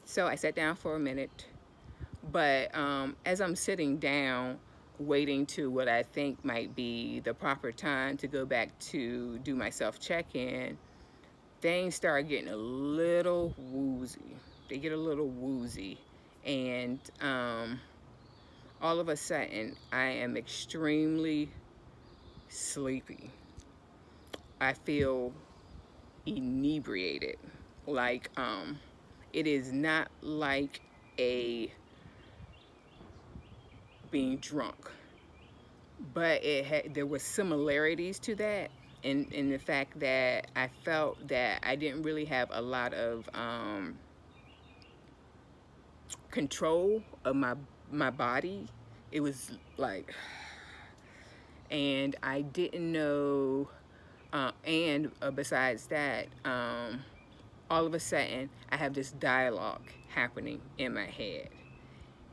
So I sat down for a minute, but as I'm sitting down, waiting to what I think might be the proper time to go back to do my self check in, things start getting a little woozy. They get a little woozy. And all of a sudden, I am extremely sleepy. I feel inebriated. Like, it is not like a being drunk, but there was similarities to that in the fact that I felt that I didn't really have a lot of control of my body. It was like, and I didn't know, and besides that, all of a sudden I have this dialogue happening in my head.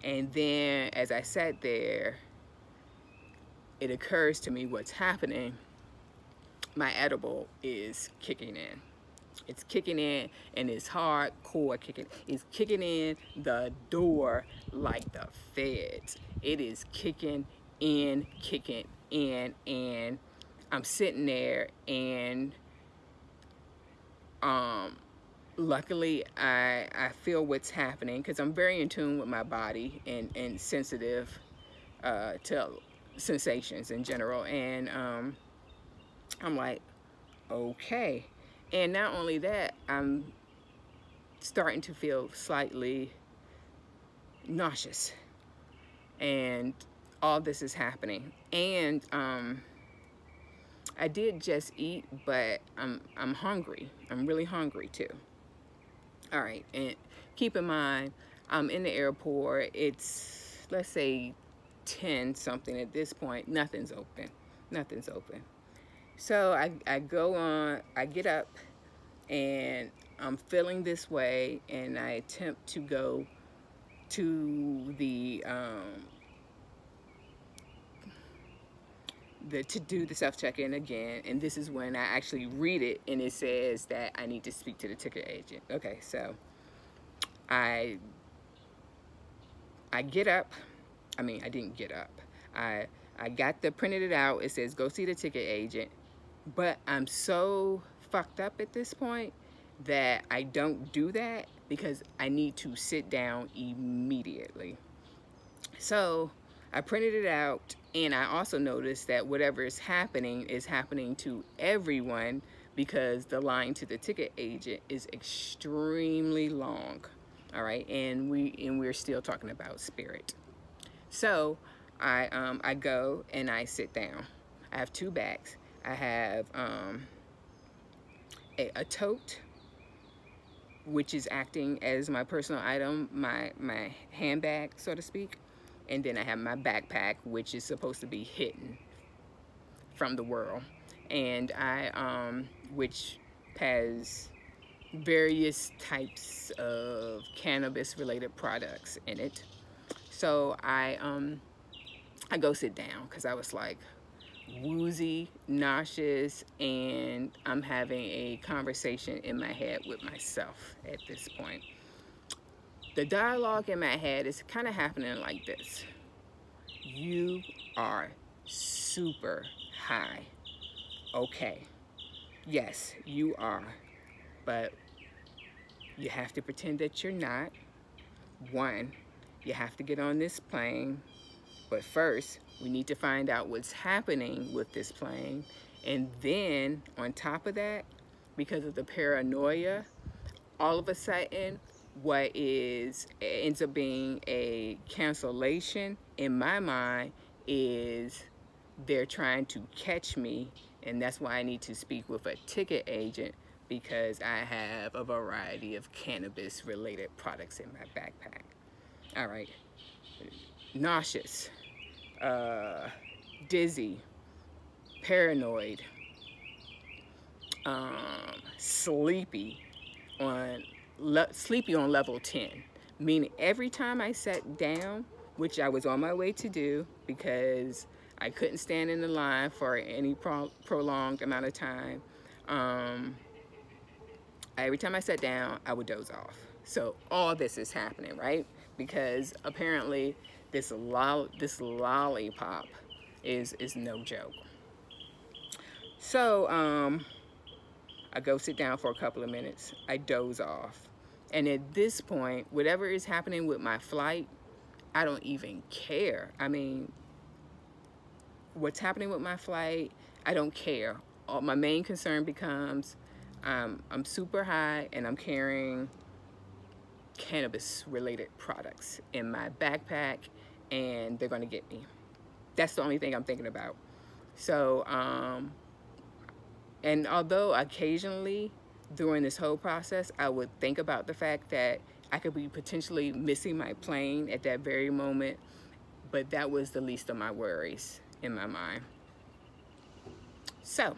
And then as I sat there, it occurs to me what's happening. My edible is kicking in. It's kicking in, and it's hardcore kicking. It's kicking in the door like the feds. It is kicking in, and I'm sitting there, and luckily I feel what's happening because I'm very in tune with my body and sensitive to sensations in general. And I'm like, okay. And not only that, I'm starting to feel slightly nauseous, and all this is happening. And I did just eat, but I'm hungry. I'm really hungry too. All right, and keep in mind, I'm in the airport. It's, let's say, 10 something at this point. Nothing's open. Nothing's open. So I go on, I get up, and I'm feeling this way, and I attempt to go to to do the self check-in again. And this is when I actually read it, and it says that I need to speak to the ticket agent. Okay, so I get up. I mean, I didn't get up. I printed it out. It says go see the ticket agent. But I'm so fucked up at this point that I don't do that because I need to sit down immediately. So I printed it out, and I also noticed that whatever is happening to everyone because the line to the ticket agent is extremely long. All right, and we're still talking about spirit. So I go and I sit down. I have two bags. I have a tote, which is acting as my personal item, my handbag, so to speak. And then I have my backpack, which is supposed to be hidden from the world. And which has various types of cannabis related products in it. So I go sit down because I was like woozy, nauseous, and I'm having a conversation in my head with myself at this point. The dialogue in my head is kind of happening like this. You are super high. Okay. Yes, you are. But you have to pretend that you're not. One, you have to get on this plane. But first, we need to find out what's happening with this plane. And then, on top of that, because of the paranoia, all of a sudden, what ends up being a cancellation in my mind is they're trying to catch me, and that's why I need to speak with a ticket agent because I have a variety of cannabis related products in my backpack. All right. Nauseous, dizzy, paranoid, sleepy on level 10, meaning every time I sat down, which I was on my way to do because I couldn't stand in the line for any prolonged amount of time, Every time I sat down, I would doze off. So all this is happening, right? Because apparently this lollipop is no joke. So I go sit down for a couple of minutes. I doze off. And at this point, whatever is happening with my flight, I don't even care. I mean, what's happening with my flight, I don't care. My main concern becomes I'm super high and I'm carrying cannabis related products in my backpack and they're gonna get me. That's the only thing I'm thinking about. So, and although occasionally during this whole process, I would think about the fact that I could be potentially missing my plane at that very moment, but that was the least of my worries in my mind. So,